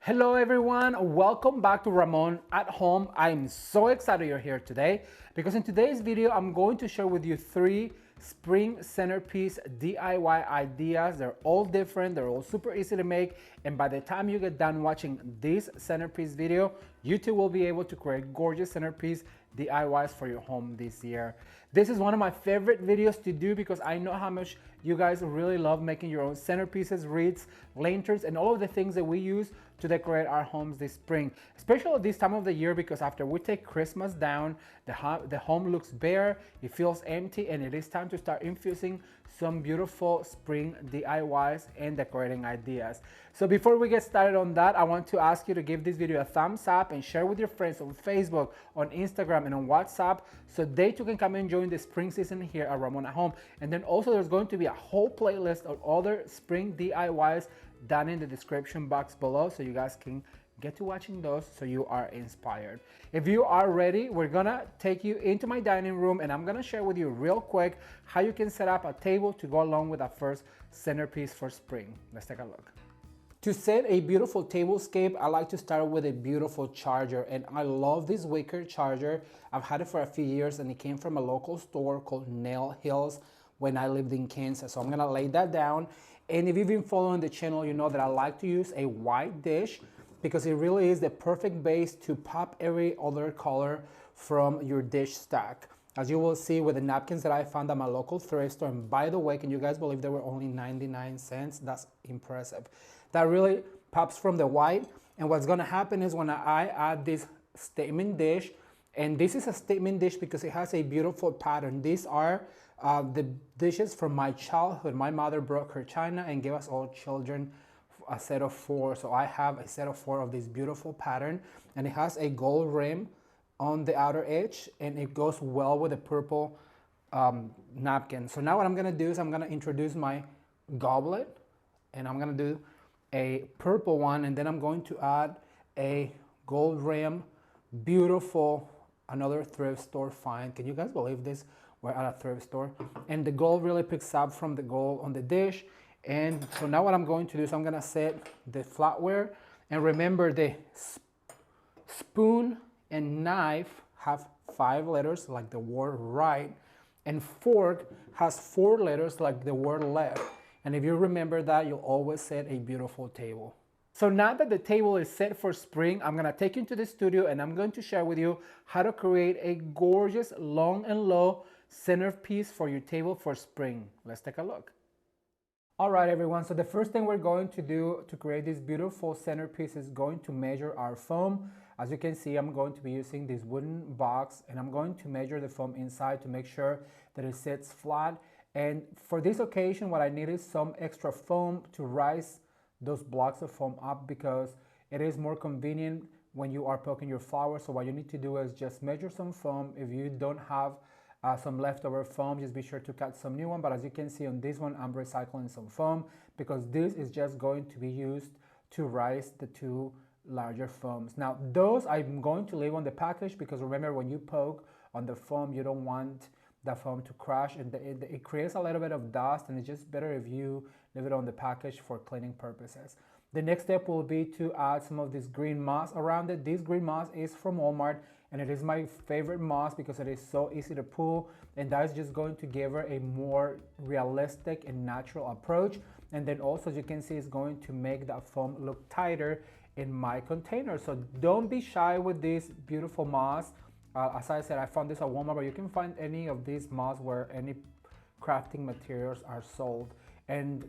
Hello everyone, welcome back to Ramon at Home. I'm so excited you're here today because in today's video I'm going to share with you 3 spring centerpiece DIY ideas. They're all different, they're all super easy to make, and by the time you get done watching this centerpiece video, you too will be able to create gorgeous centerpiece DIYs for your home this year. This is one of my favorite videos to do because I know how much you guys really love making your own centerpieces, wreaths, lanterns, and all of the things that we use to decorate our homes this spring, especially at this time of the year, because after we take Christmas down, the home looks bare, it feels empty, and it is time to start infusing some beautiful spring DIYs and decorating ideas. So before we get started on that, I want to ask you to give this video a thumbs up and share with your friends on Facebook, on Instagram, and on WhatsApp so they too can come and join the spring season here at Ramon at Home. And then also there's going to be a whole playlist of other spring DIYs down in the description box below so you guys can get to watching those so you are inspired. If you are ready, we're gonna take you into my dining room and I'm gonna share with you real quick how you can set up a table to go along with our first centerpiece for spring. Let's take a look. To set a beautiful tablescape, I like to start with a beautiful charger, and I love this wicker charger. I've had it for a few years and it came from a local store called Nail Hills when I lived in Kansas. So I'm gonna lay that down. And if you've been following the channel, you know that I like to use a white dish because it really is the perfect base to pop every other color from your dish stack. As you will see with the napkins that I found at my local thrift store, and by the way, can you guys believe they were only 99 cents? That's impressive. That really pops from the white. And what's gonna happen is when I add this statement dish, and this is a statement dish because it has a beautiful pattern. These are the dishes from my childhood. My mother broke her china and gave us all children a set of 4. So I have a set of 4 of this beautiful pattern, and it has a gold rim on the outer edge, and it goes well with the purple napkin. So now what I'm gonna do is I'm gonna introduce my goblet, and I'm gonna do a purple one, and then I'm going to add a gold rim, beautiful, another thrift store find. Can you guys believe this? We're at a thrift store, and the gold really picks up from the gold on the dish. And so now what I'm going to do is I'm gonna set the flatware, and remember the spoon and knife have 5 letters like the word right, and fork has 4 letters like the word left. And if you remember that, you'll always set a beautiful table. So now that the table is set for spring, I'm gonna take you into the studio and I'm going to share with you how to create a gorgeous long and low centerpiece for your table for spring. Let's take a look. All right, everyone, so the first thing we're going to do to create this beautiful centerpiece is going to measure our foam. As you can see, I'm going to be using this wooden box, and I'm going to measure the foam inside to make sure that it sits flat. And for this occasion, what I need is some extra foam to rise those blocks of foam up because it is more convenient when you are poking your flowers. So what you need to do is just measure some foam. If you don't have some leftover foam, just be sure to cut some new one. But as you can see on this one, I'm recycling some foam because this is just going to be used to rise the 2 larger foams. Now those I'm going to leave on the package because remember, when you poke on the foam, you don't want the foam to crash, and it creates a little bit of dust, and it's just better if you leave it on the package for cleaning purposes. The next step will be to add some of this green moss around it. This green moss is from Walmart, and it is my favorite moss because it is so easy to pull, and that is just going to give her a more realistic and natural approach. And then also, as you can see, it's going to make that foam look tighter in my container. So don't be shy with this beautiful moss. As I said, I found this at Walmart, but you can find any of these moss where any crafting materials are sold. And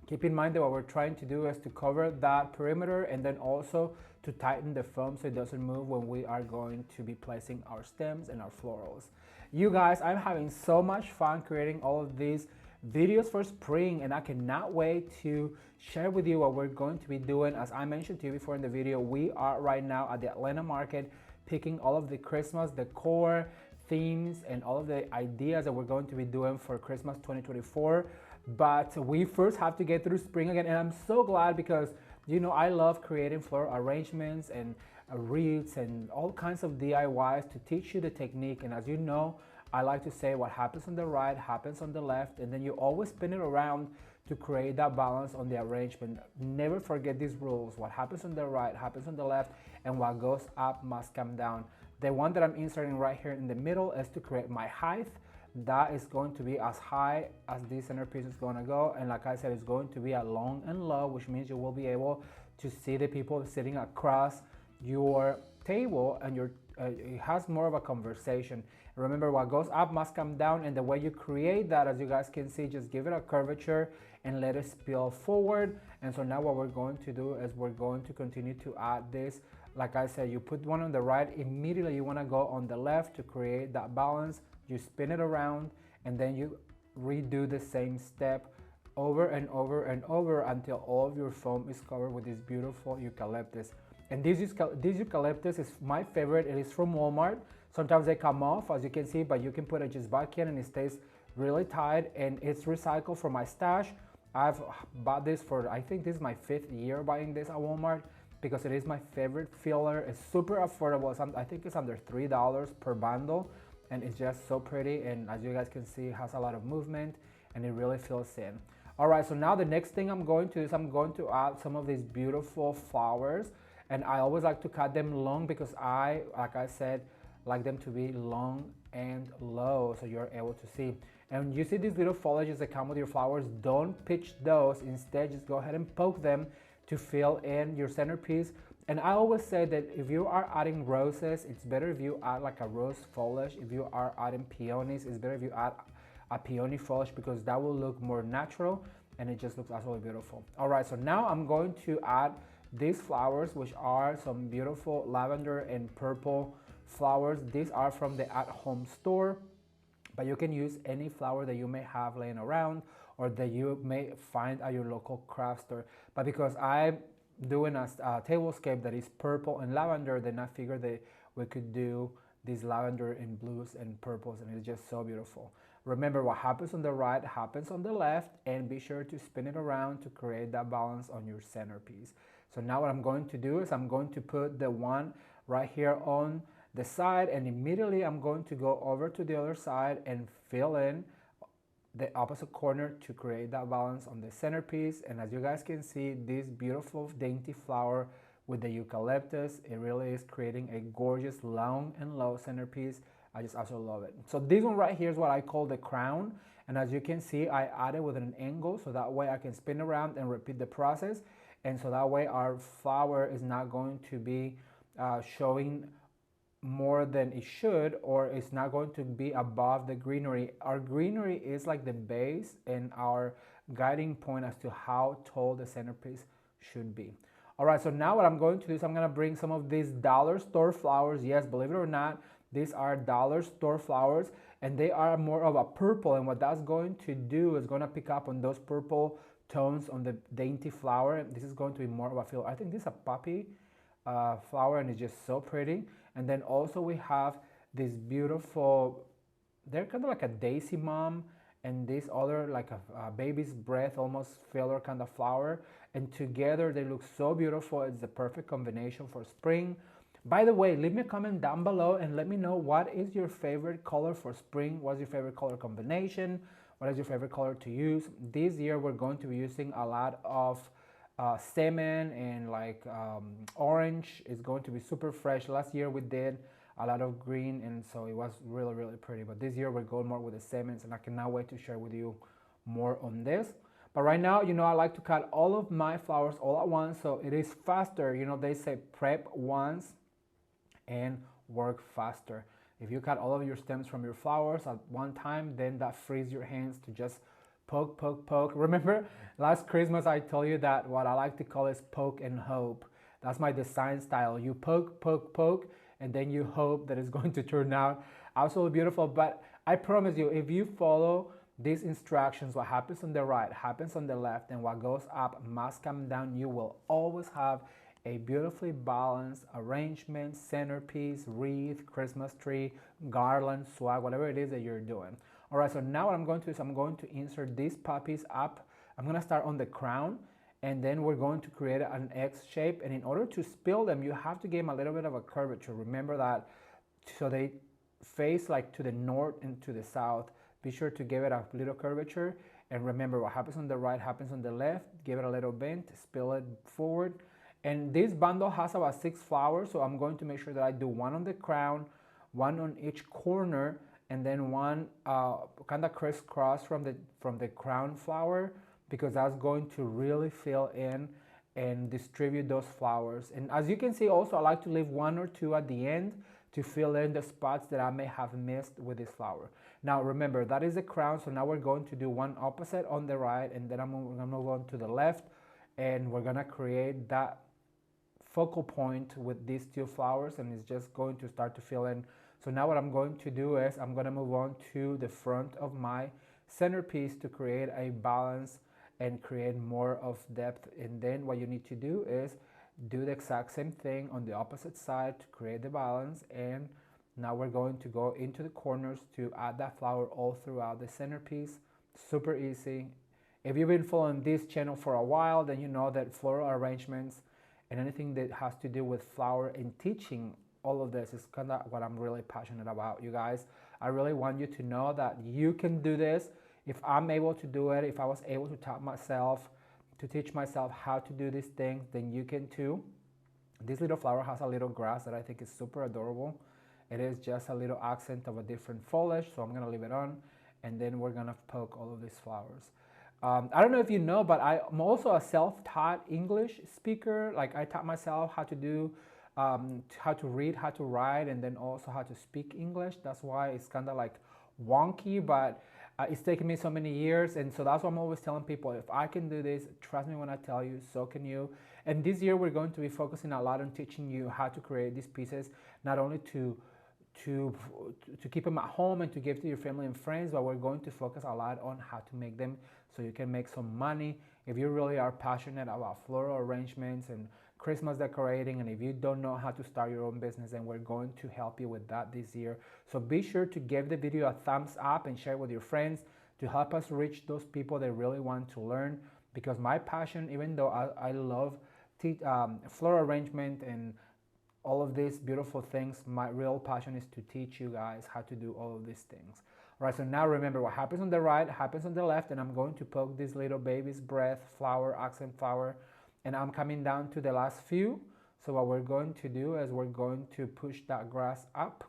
keep in mind that what we're trying to do is to cover that perimeter and then also to tighten the foam so it doesn't move when we are going to be placing our stems and our florals. You guys, I'm having so much fun creating all of these videos for spring, and I cannot wait to share with you what we're going to be doing. As I mentioned to you before in the video, we are right now at the Atlanta market picking all of the Christmas decor themes and all of the ideas that we're going to be doing for Christmas 2024. But we first have to get through spring again, and I'm so glad because you know I love creating floral arrangements and wreaths and all kinds of DIYs to teach you the technique. And as you know, I like to say what happens on the right happens on the left, and then you always spin it around to create that balance on the arrangement. Never forget these rules. What happens on the right happens on the left, and what goes up must come down. The one that I'm inserting right here in the middle is to create my height. That is going to be as high as this centerpiece is going to go, and like I said, it's going to be at long and low, which means you will be able to see the people sitting across your table, and it has more of a conversation. Remember, what goes up must come down, and the way you create that, as you guys can see, just give it a curvature and let it spill forward. And so now what we're going to do is we're going to continue to add this. Like I said, you put one on the right, immediately you want to go on the left to create that balance. You spin it around, and then you redo the same step over and over and over until all of your foam is covered with this beautiful eucalyptus. And this eucalyptus is my favorite. It is from Walmart. Sometimes they come off, as you can see, but you can put it just back in and it stays really tight, and it's recycled from my stash. I've bought this for, I think this is my 5th year buying this at Walmart, because it is my favorite filler. It's super affordable. I think it's under $3 per bundle, and it's just so pretty. And as you guys can see, it has a lot of movement and it really fills in. All right, so now the next thing I'm going to do is I'm going to add some of these beautiful flowers. And I always like to cut them long because like I said, like them to be long and low so you're able to see. And you see these little foliages that come with your flowers, don't pitch those. Instead, just go ahead and poke them to fill in your centerpiece. And I always say that if you are adding roses, it's better if you add like a rose foliage. If you are adding peonies, it's better if you add a peony foliage, because that will look more natural and it just looks absolutely beautiful. All right, so now I'm going to add these flowers, which are some beautiful lavender and purple flowers. These are from the At Home store, but you can use any flower that you may have laying around or that you may find at your local craft store. But because I'm doing a tablescape that is purple and lavender, then I figured that we could do these lavender and blues and purples, and it's just so beautiful. Remember, what happens on the right happens on the left, and be sure to spin it around to create that balance on your centerpiece. So now what I'm going to do is I'm going to put the one right here on the side, and immediately I'm going to go over to the other side and fill in the opposite corner to create that balance on the centerpiece. And as you guys can see, this beautiful dainty flower with the eucalyptus, it really is creating a gorgeous long and low centerpiece. I just absolutely love it. So this one right here is what I call the crown. And as you can see, I added with an angle, so that way I can spin around and repeat the process. And so that way our flower is not going to be showing more than it should, or it's not going to be above the greenery. Our greenery is like the base and our guiding point as to how tall the centerpiece should be. All right, so now what I'm going to do is I'm going to bring some of these dollar store flowers. Yes, believe it or not, these are dollar store flowers, and they are more of a purple. And what that's going to do is going to pick up on those purple tones on the dainty flower. This is going to be more of a feel. I think this is a poppy flower, and it's just so pretty. And then also we have this beautiful, they're kind of like a daisy mom, and this other like a baby's breath almost filler kind of flower, and together they look so beautiful. It's the perfect combination for spring. By the way, leave me a comment down below and let me know what is your favorite color for spring. What's your favorite color combination? What is your favorite color to use? This year we're going to be using a lot of salmon and like orange. Is going to be super fresh. Last year we did a lot of green, and so it was really, really pretty. But this year we're going more with the salmons, and I cannot wait to share with you more on this. But right now, you know, I like to cut all of my flowers all at once, so it is faster. You know, they say prep once and work faster. If you cut all of your stems from your flowers at one time, then that frees your hands to just poke, poke, poke. Remember last Christmas I told you that what I like to call is poke and hope. That's my design style. You poke, poke, poke, and then you hope that it's going to turn out absolutely beautiful. But I promise you, if you follow these instructions, what happens on the right happens on the left, and what goes up must come down, you will always have a beautifully balanced arrangement, centerpiece, wreath, Christmas tree, garland, swag, whatever it is that you're doing. All right, so now what I'm going to do is I'm going to insert these puppies up. I'm going to start on the crown, and then we're going to create an X shape. And in order to spill them, you have to give them a little bit of a curvature. Remember that, so they face like to the north and to the south. Be sure to give it a little curvature. And remember, what happens on the right happens on the left. Give it a little bend, spill it forward. And this bundle has about 6 flowers, so I'm going to make sure that I do one on the crown, one on each corner, and then one kind of crisscross from the crown flower, because that's going to really fill in and distribute those flowers. And as you can see also, I like to leave 1 or 2 at the end to fill in the spots that I may have missed with this flower. Now remember, that is the crown, so now we're going to do one opposite on the right, and then we're gonna move on to the left, and we're gonna create that focal point with these 2 flowers, and it's just going to start to fill in. So now what I'm going to do is I'm gonna move on to the front of my centerpiece to create a balance and create more of depth. And then what you need to do is do the exact same thing on the opposite side to create the balance. And now we're going to go into the corners to add that flower all throughout the centerpiece. Super easy. If you've been following this channel for a while, then you know that floral arrangements and anything that has to do with flower and teaching all of this is kind of what I'm really passionate about, you guys. I really want you to know that you can do this. If I'm able to do it, if I was able to teach myself how to do these things, then you can too. This little flower has a little grass that I think is super adorable. It is just a little accent of a different foliage, so I'm gonna leave it on, and then we're gonna poke all of these flowers. I don't know if you know, but I'm also a self-taught English speaker. Like, I taught myself how to do, how to read, how to write, and then also how to speak English. That's why it's kind of like wonky, but it's taken me so many years, and so that's why I'm always telling people, if I can do this, trust me when I tell you, so can you. And this year we're going to be focusing a lot on teaching you how to create these pieces, not only to keep them at home and to give to your family and friends, but we're going to focus a lot on how to make them so you can make some money. If you really are passionate about floral arrangements and Christmas decorating, and if you don't know how to start your own business, then we're going to help you with that this year. So be sure to give the video a thumbs up and share it with your friends to help us reach those people that really want to learn. Because my passion, even though I love floral arrangement and all of these beautiful things, my real passion is to teach you guys how to do all of these things. All right, so now remember, what happens on the right happens on the left, and I'm going to poke this little baby's breath flower, accent flower, and I'm coming down to the last few. So what we're going to do is we're going to push that grass up,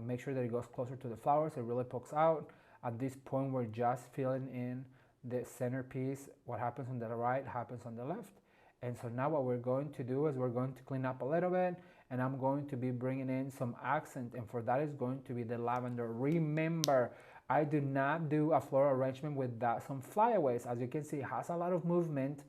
make sure that it goes closer to the flowers, it really pokes out. At this point, we're just filling in the centerpiece. What happens on the right happens on the left. And so now what we're going to do is we're going to clean up a little bit, and I'm going to be bringing in some accent, and for that is going to be the lavender. Remember, I do not do a floral arrangement without some flyaways. As you can see, it has a lot of movement.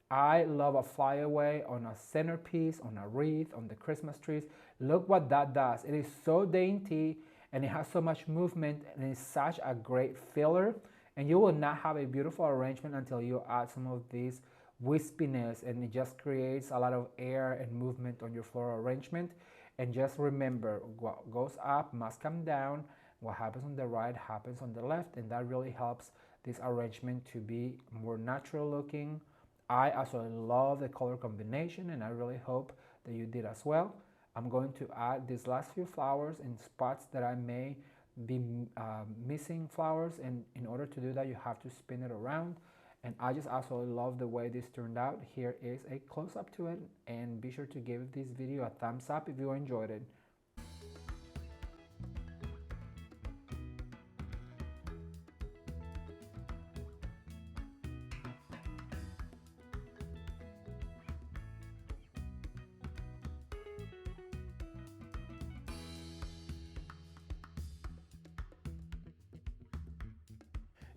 I love a flyaway on a centerpiece, on a wreath, on the Christmas trees. Look what that does. It is so dainty, and it has so much movement, and it's such a great filler. And you will not have a beautiful arrangement until you add some of these wispiness, and it just creates a lot of air and movement on your floral arrangement. And just remember, what goes up must come down. What happens on the right happens on the left, and that really helps this arrangement to be more natural looking. I also love the color combination, and I really hope that you did as well. I'm going to add these last few flowers in spots that I may be missing flowers, and in order to do that, you have to spin it around. And I just absolutely love the way this turned out. Here is a close-up to it, and be sure to give this video a thumbs up if you enjoyed it.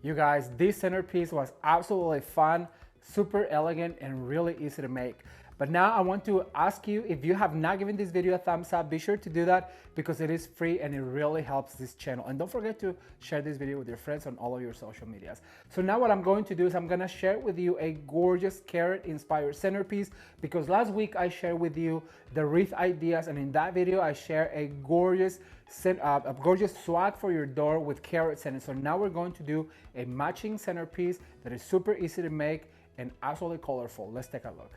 You guys, this centerpiece was absolutely fun, super elegant, and really easy to make. But now I want to ask you, if you have not given this video a thumbs up, be sure to do that because it is free and it really helps this channel. And don't forget to share this video with your friends on all of your social medias. So now what I'm going to do is I'm gonna share with you a gorgeous carrot inspired centerpiece, because last week I shared with you the wreath ideas, and in that video I share a gorgeous swag for your door with carrots in it. So now we're going to do a matching centerpiece that is super easy to make and absolutely colorful. Let's take a look.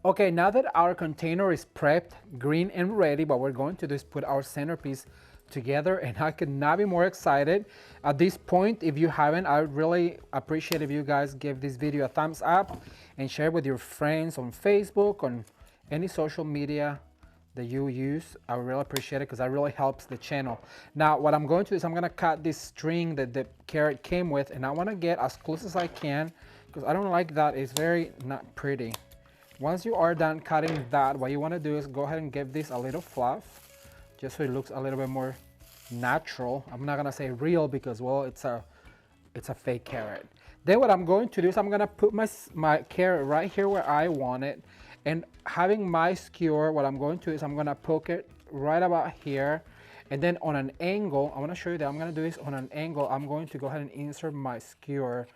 Okay, now that our container is prepped, green and ready, what we're going to do is put our centerpiece together, and I could not be more excited. At this point, if you haven't, I would really appreciate if you guys give this video a thumbs up and share with your friends on Facebook, on any social media that you use. I would really appreciate it because that really helps the channel. Now what I'm going to do is I'm going to cut this string that the carrot came with, and I want to get as close as I can because I don't like that. It's very not pretty. Once you are done cutting that, what you want to do is go ahead and give this a little fluff just so it looks a little bit more natural. I'm not going to say real because, well, it's a fake carrot. Then what I'm going to do is I'm going to put my carrot right here where I want it. And having my skewer, what I'm going to do is I'm going to poke it right about here. And then on an angle, I want to show you that I'm going to do this on an angle. I'm going to go ahead and insert my skewer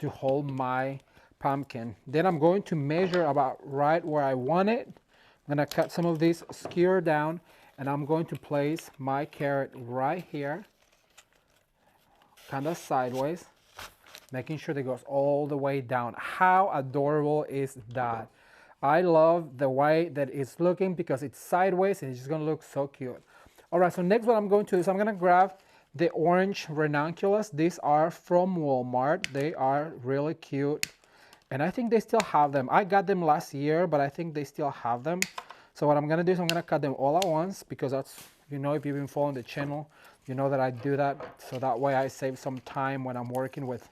to hold my pumpkin. Then I'm going to measure about right where I want it. I'm going to cut some of this skewer down, and I'm going to place my carrot right here, kind of sideways, making sure that it goes all the way down. How adorable is that? I love the way that it's looking because it's sideways and it's just gonna look so cute. All right, so next what I'm going to do is I'm gonna grab the orange ranunculus. These are from Walmart. They are really cute, and I think they still have them. I got them last year, but I think they still have them. So what I'm gonna do is I'm gonna cut them all at once because that's, you know, if you've been following the channel, you know that I do that. So that way I save some time when I'm working with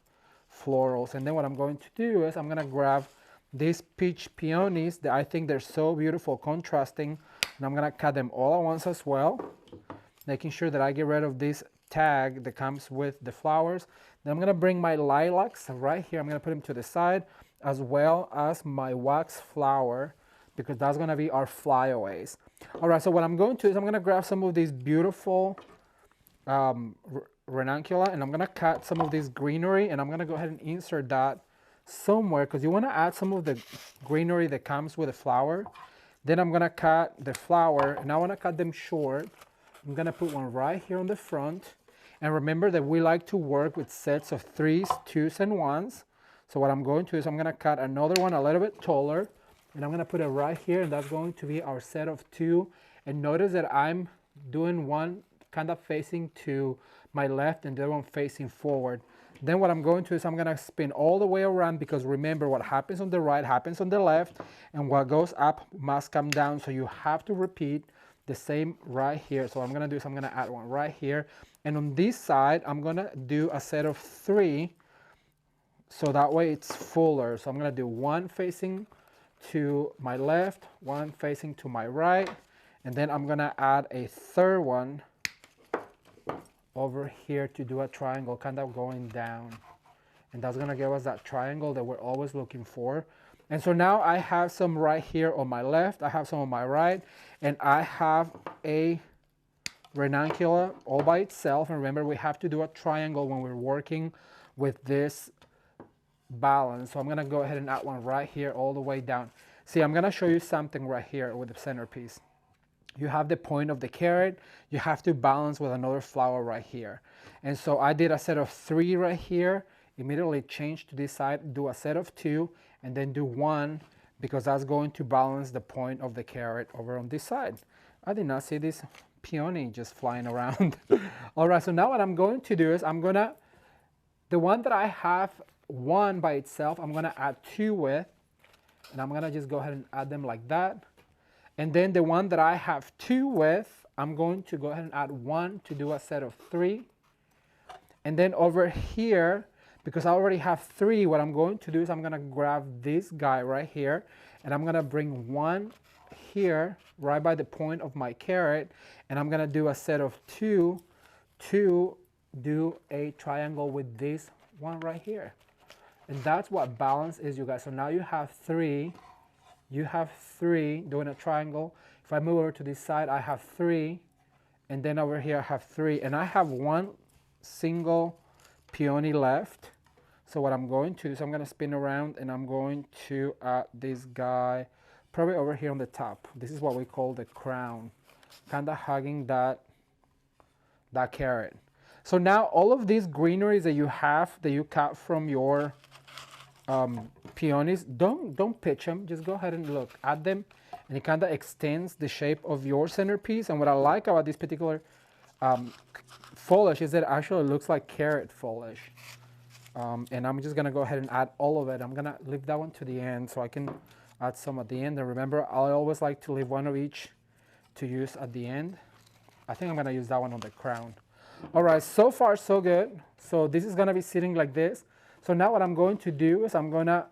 florals. And then what I'm going to do is I'm gonna grab these peach peonies that I think they're so beautiful, contrasting, and I'm gonna cut them all at once as well, making sure that I get rid of this tag that comes with the flowers. Then I'm gonna bring my lilacs right here. I'm gonna put them to the side, as well as my wax flower, because that's gonna be our flyaways. All right, so what I'm going to do is I'm gonna grab some of these beautiful ranuncula, and I'm gonna cut some of this greenery, and I'm gonna go ahead and insert that somewhere because you want to add some of the greenery that comes with the flower. Then I'm going to cut the flower, and I want to cut them short. I'm going to put one right here on the front, and remember that we like to work with sets of 3s, 2s, and 1s. So what I'm going to do is I'm going to cut another one a little bit taller, and I'm going to put it right here, and that's going to be our set of 2. And notice that I'm doing one kind of facing to my left and the other one facing forward. Then what I'm going to do is I'm going to spin all the way around, because remember, what happens on the right happens on the left, and what goes up must come down. So you have to repeat the same right here. So what I'm going to do is I'm going to add one right here. And on this side, I'm going to do a set of 3. So that way it's fuller. So I'm going to do one facing to my left, one facing to my right. And then I'm going to add a third one over here to do a triangle, kind of going down, and that's gonna give us that triangle that we're always looking for. And so now I have some right here on my left, I have some on my right, and I have a ranuncula all by itself. And remember, we have to do a triangle when we're working with this balance. So I'm gonna go ahead and add one right here all the way down. See, I'm gonna show you something right here with the centerpiece. You have the point of the carrot, you have to balance with another flower right here. And so I did a set of 3 right here, immediately change to this side, do a set of 2, and then do 1, because that's going to balance the point of the carrot over on this side. I did not see this peony just flying around. All right, so now what I'm going to do is the one that I have 1 by itself, I'm gonna add 2 with, and I'm gonna just go ahead and add them like that. And then the one that I have 2 with, I'm going to go ahead and add 1 to do a set of 3. And then over here, because I already have 3, what I'm going to do is I'm going to grab this guy right here, and I'm going to bring 1 here right by the point of my carrot, and I'm going to do a set of 2 to do a triangle with this one right here. And that's what balance is, you guys. So now you have 3. You have 3 doing a triangle. If I move over to this side, I have 3, and then over here I have 3, and I have 1 single peony left. So what I'm going to do is I'm going to spin around, and I'm going to add this guy probably over here on the top. This is what we call the crown, kind of hugging that carrot. So now all of these greeneries that you have, that you cut from your peonies, don't pitch them, just go ahead and look at them, and it kind of extends the shape of your centerpiece. And what I like about this particular foliage is it actually looks like carrot foliage. And I'm just gonna go ahead and add all of it. I'm gonna leave that one to the end so I can add some at the end. And remember, I always like to leave one of each to use at the end. I think I'm gonna use that one on the crown. All right, so far so good. So this is gonna be sitting like this. So now what I'm going to do is I'm gonna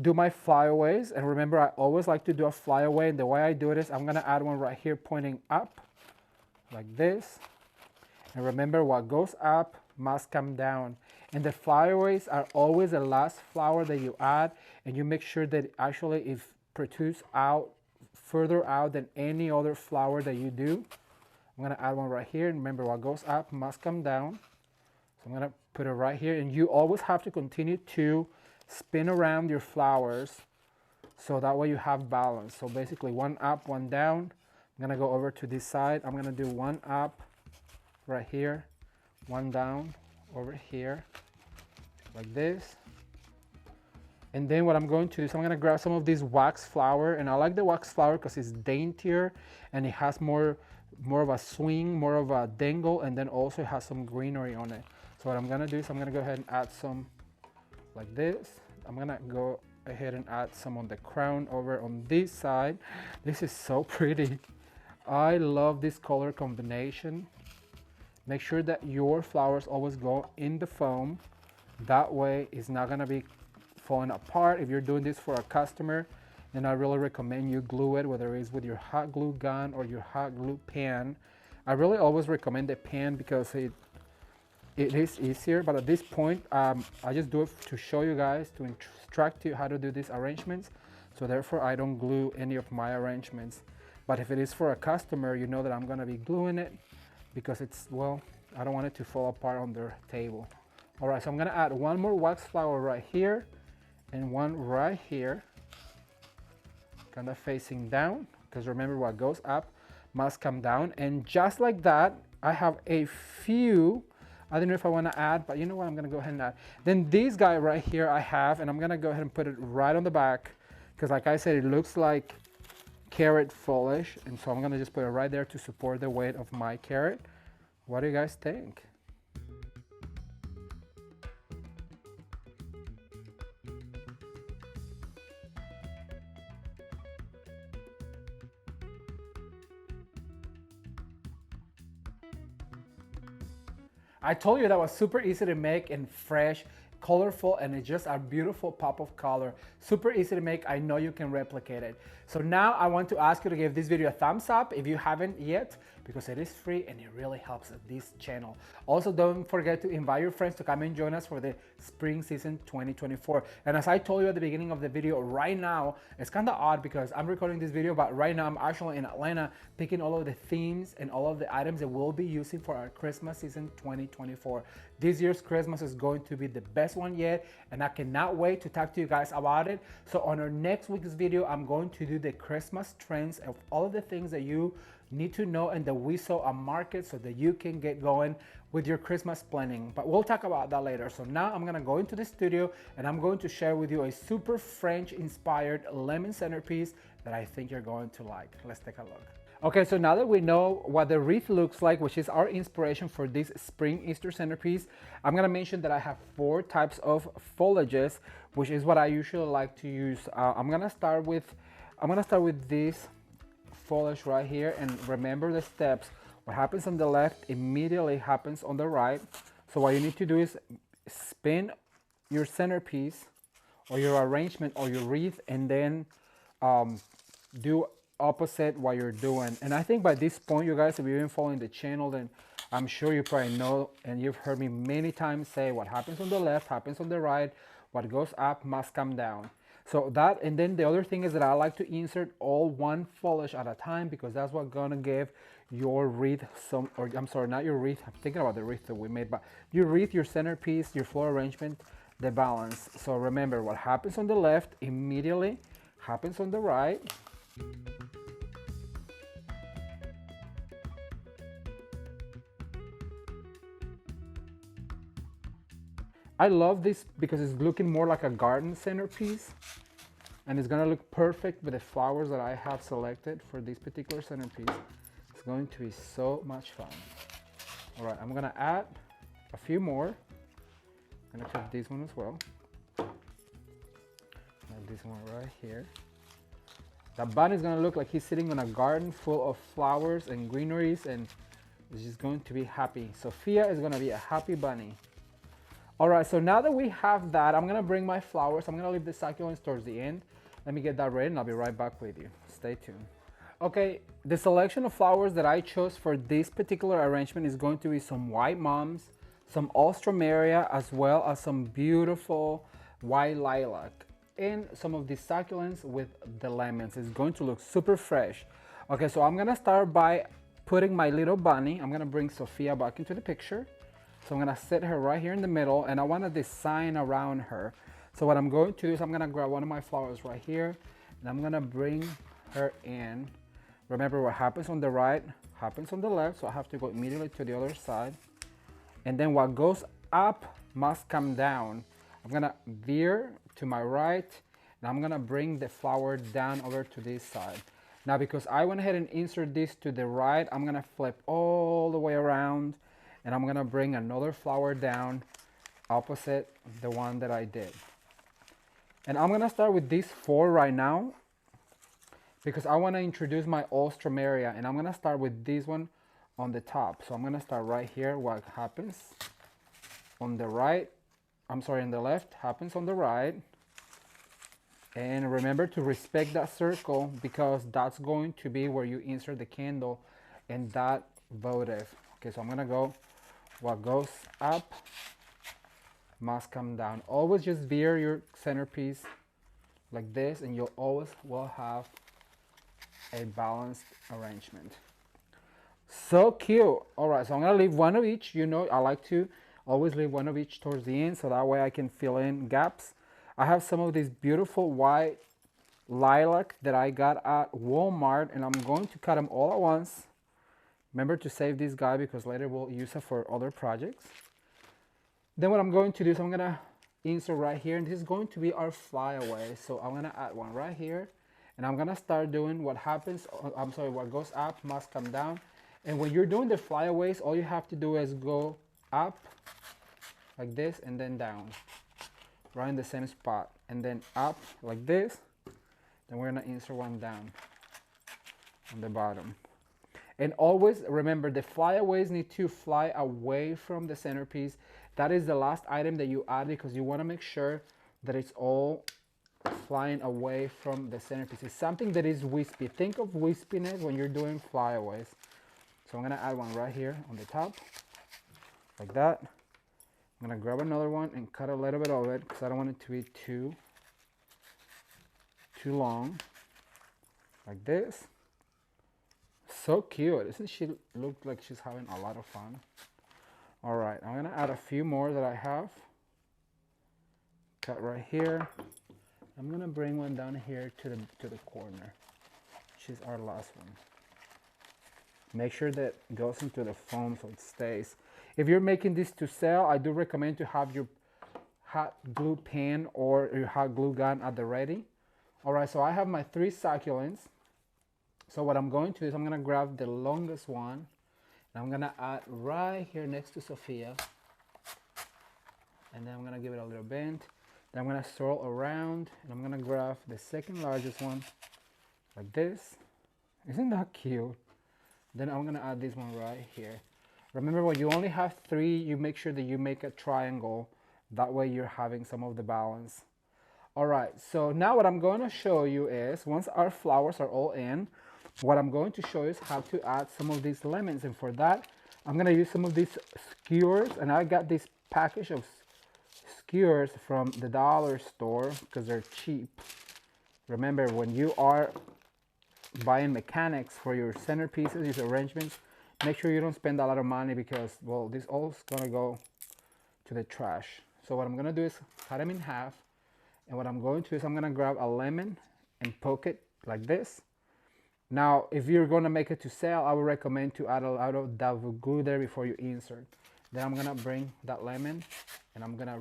do my flyaways. And remember, I always like to do a flyaway. And the way I do it is I'm gonna add one right here pointing up like this. And remember, what goes up must come down. And the flyaways are always the last flower that you add, and you make sure that actually it protrudes out further out than any other flower that you do. I'm gonna add one right here. And remember, what goes up must come down. So I'm gonna put it right here, and you always have to continue to spin around your flowers so that way you have balance. So basically one up, one down. I'm gonna go over to this side. I'm gonna do one up right here, one down over here like this. And then what I'm going to do is I'm gonna grab some of this wax flower, and I like the wax flower because it's daintier and it has more of a swing, more of a dangle, and then also it has some greenery on it. So what I'm gonna do is I'm gonna go ahead and add some like this. I'm gonna go ahead and add some on the crown over on this side. This is so pretty. I love this color combination. Make sure that your flowers always go in the foam. That way it's not gonna be falling apart. If you're doing this for a customer, then I really recommend you glue it, whether it's with your hot glue gun or your hot glue pen. I really always recommend the pen because it is easier, but at this point, I just do it to show you guys, to instruct you how to do these arrangements. So therefore, I don't glue any of my arrangements. But if it is for a customer, you know that I'm gonna be gluing it because it's, well, I don't want it to fall apart on their table. All right, so I'm gonna add one more wax flower right here and one right here, kind of facing down, because remember, what goes up must come down. And just like that, I have a few, I don't know if I want to add, but you know what, I'm going to go ahead and add. Then this guy right here I have, and I'm going to go ahead and put it right on the back, because like I said, it looks like carrot foliage, and so I'm going to just put it right there to support the weight of my carrot. What do you guys think? I told you that was super easy to make and fresh, colorful, and it's just a beautiful pop of color. Super easy to make. I know you can replicate it. So now I want to ask you to give this video a thumbs up if you haven't yet, because it is free and it really helps this channel. Also, don't forget to invite your friends to come and join us for the spring season 2024. And as I told you at the beginning of the video, right now, it's kind of odd because I'm recording this video, but right now I'm actually in Atlanta picking all of the themes and all of the items that we'll be using for our Christmas season 2024. This year's Christmas is going to be the best one yet, and I cannot wait to talk to you guys about it. So on our next week's video, I'm going to do the Christmas trends of all of the things that you need to know and that we saw on market so that you can get going with your Christmas planning. But we'll talk about that later. So now I'm gonna go into the studio and I'm going to share with you a super French inspired lemon centerpiece that I think you're going to like. Let's take a look. Okay, so now that we know what the wreath looks like, which is our inspiration for this spring Easter centerpiece, I'm gonna mention that I have 4 types of foliages, which is what I usually like to use. I'm gonna start with this foliage right here, and remember the steps. What happens on the left immediately happens on the right. So what you need to do is spin your centerpiece or your arrangement or your wreath, and then do opposite what you're doing. And I think by this point, you guys, if you've been following the channel, then I'm sure you probably know and you've heard me many times say what happens on the left happens on the right, what goes up must come down. So that, and then the other thing is that I like to insert all one foliage at a time, because that's what's gonna give your wreath some, or I'm sorry, not your wreath, I'm thinking about the wreath that we made, but your wreath, your centerpiece, your floral arrangement, the balance. So remember, what happens on the left immediately happens on the right. I love this because it's looking more like a garden centerpiece, and it's gonna look perfect with the flowers that I have selected for this particular centerpiece. It's going to be so much fun. All right, I'm gonna add a few more. I'm gonna take this one as well. Like this one right here. That bunny is gonna look like he's sitting on a garden full of flowers and greeneries, and he's just going to be happy. Sophia is gonna be a happy bunny. All right, so now that we have that, I'm gonna bring my flowers. I'm gonna leave the succulents towards the end. Let me get that ready and I'll be right back with you. Stay tuned. Okay, the selection of flowers that I chose for this particular arrangement is going to be some white mums, some alstroemeria, as well as some beautiful white lilac, and some of the succulents with the lemons. It's going to look super fresh. Okay, so I'm gonna start by putting my little bunny. I'm gonna bring Sophia back into the picture. So I'm gonna set her right here in the middle, and I wanna design around her. So what I'm going to do is I'm gonna grab one of my flowers right here, and I'm gonna bring her in. Remember, what happens on the right happens on the left, so I have to go immediately to the other side. And then what goes up must come down. I'm gonna veer to my right, and I'm gonna bring the flower down over to this side. Now, because I went ahead and insert this to the right, I'm gonna flip all the way around, and I'm gonna bring another flower down opposite the one that I did. And I'm gonna start with these 4 right now, because I wanna introduce my alstroemeria, and I'm gonna start with this one on the top. So I'm gonna start right here. What happens on the right, on the left happens on the right. And remember to respect that circle, because that's going to be where you insert the candle and that votive. Okay, so I'm gonna go, what goes up must come down. Always just veer your centerpiece like this, and you'll always will have a balanced arrangement. So cute. All right, so I'm gonna leave one of each. You know, I like to always leave one of each towards the end, so that way I can fill in gaps. I have some of these beautiful white lilac that I got at Walmart, and I'm going to cut them all at once. Remember to save this guy, because later we'll use it for other projects. Then what I'm going to do is I'm gonna insert right here, and this is going to be our flyaway. So I'm gonna add one right here, and I'm gonna start doing what happens, what goes up must come down. And when you're doing the flyaways, all you have to do is go up like this, and then down, right in the same spot, and then up like this. Then we're gonna insert one down on the bottom. And always remember, the flyaways need to fly away from the centerpiece. That is the last item that you add, because you wanna make sure that it's all flying away from the centerpiece. It's something that is wispy. Think of wispiness when you're doing flyaways. So I'm gonna add one right here on the top, like that. I'm gonna grab another one and cut a little bit of it, because I don't want it to be too long, like this. So cute. Doesn't she look like she's having a lot of fun? All right, I'm gonna add a few more that I have. Cut right here. I'm gonna bring one down here to the corner. She's our last one. Make sure that it goes into the foam so it stays. If you're making this to sell, I do recommend to have your hot glue pen or your hot glue gun at the ready. All right, so I have my 3 succulents. So what I'm going to do is I'm gonna grab the longest one, and I'm gonna add right here next to Sophia. And then I'm gonna give it a little bend. Then I'm gonna swirl around, and I'm gonna grab the second largest one, like this. Isn't that cute? Then I'm gonna add this one right here. Remember, when you only have 3, you make sure that you make a triangle. That way you're having some of the balance. All right, so now what I'm going to show you is, once our flowers are all in, what I'm going to show you is how to add some of these lemons. And for that, I'm gonna use some of these skewers, and I got this package of skewers from the dollar store because they're cheap. Remember, when you are buying mechanics for your centerpieces, these arrangements, make sure you don't spend a lot of money, because, well, this all is gonna go to the trash. So what I'm gonna do is cut them in half, and what I'm going to do is I'm gonna grab a lemon and poke it like this. Now, if you're gonna make it to sell, I would recommend to add a lot of that glue there before you insert. Then I'm gonna bring that lemon, and I'm gonna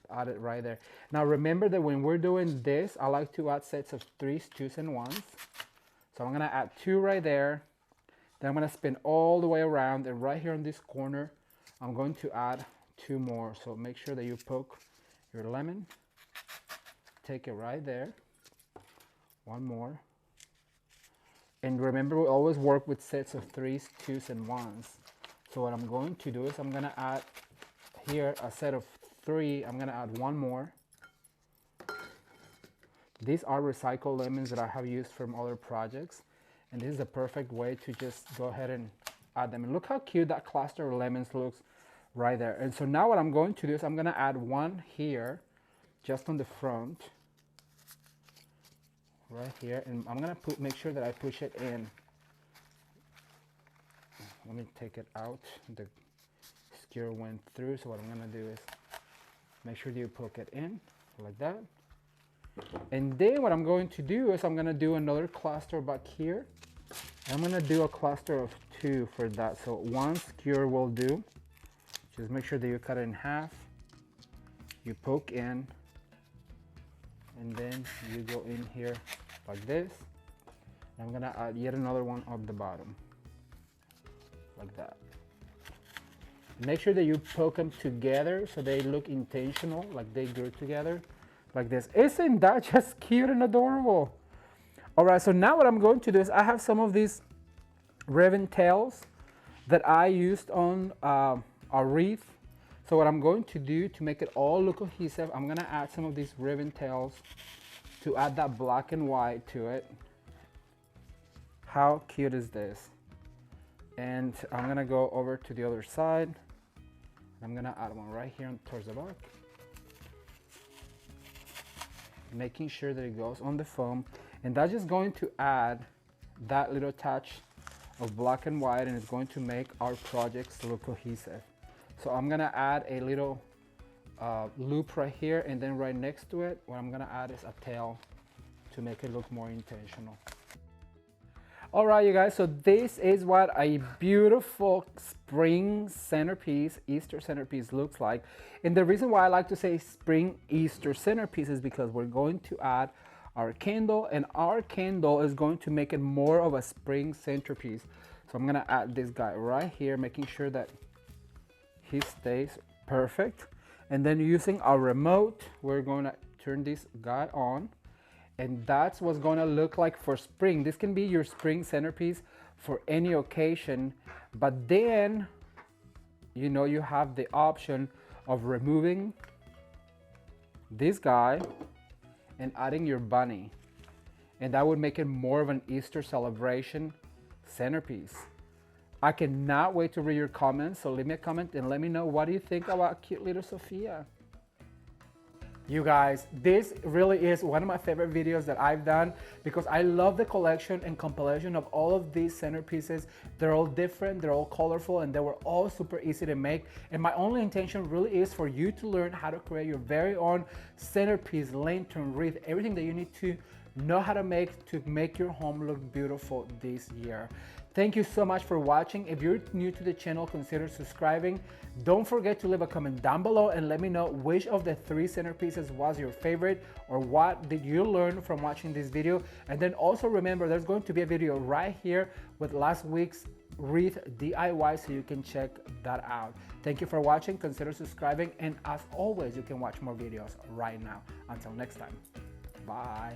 add it right there. Now remember that when we're doing this, I like to add sets of 3s, 2s, and 1s. So I'm gonna add 2 right there. Then I'm gonna spin all the way around, and right here in this corner, I'm going to add 2 more. So make sure that you poke your lemon, take it right there, 1 more. And remember, we always work with sets of 3s, 2s, and 1s. So what I'm going to do is I'm gonna add here a set of 3. I'm gonna add 1 more. These are recycled lemons that I have used from other projects. And this is a perfect way to just go ahead and add them. And look how cute that cluster of lemons looks right there. And so now what I'm going to do is I'm gonna add 1 here, just on the front, right here. And I'm gonna make sure that I push it in. Let me take it out. The skewer went through, so what I'm gonna do is make sure that you poke it in, like that. And then what I'm going to do is I'm gonna do another cluster back here. I'm gonna do a cluster of 2 for that. So 1 skewer will do. Just make sure that you cut it in half. You poke in, and then you go in here like this. I'm gonna add yet another one up the bottom, like that. Make sure that you poke them together so they look intentional, like they grew together, like this. Isn't that just cute and adorable? All right, so now what I'm going to do is I have some of these ribbon tails that I used on a wreath. So what I'm going to do to make it all look cohesive, I'm gonna add some of these ribbon tails to add that black and white to it. How cute is this? And I'm gonna go over to the other side. I'm gonna add one right here towards the back, making sure that it goes on the foam. And that's just going to add that little touch of black and white, and it's going to make our projects look cohesive. So I'm gonna add a little loop right here, and then right next to it, what I'm gonna add is a tail to make it look more intentional. All right, you guys, so this is what a beautiful spring centerpiece, Easter centerpiece looks like. And the reason why I like to say spring Easter centerpiece is because we're going to add our candle, and our candle is going to make it more of a spring centerpiece. So I'm gonna add this guy right here, making sure that he stays perfect. And then using our remote, we're gonna turn this guy on. And that's what's gonna look like for spring. This can be your spring centerpiece for any occasion, but then, you know, you have the option of removing this guy and adding your bunny. And that would make it more of an Easter celebration centerpiece. I cannot wait to read your comments, so leave me a comment and let me know, what do you think about cute little Sophia? You guys, this really is one of my favorite videos that I've done because I love the collection and compilation of all of these centerpieces. They're all different, they're all colorful, and they were all super easy to make. And my only intention really is for you to learn how to create your very own centerpiece, lantern, wreath, everything that you need to know how to make your home look beautiful this year. Thank you so much for watching. If you're new to the channel, consider subscribing. Don't forget to leave a comment down below and let me know which of the 3 centerpieces was your favorite, or what did you learn from watching this video. And then also remember, there's going to be a video right here with last week's wreath DIY, so you can check that out. Thank you for watching, consider subscribing, and as always, you can watch more videos right now. Until next time, bye.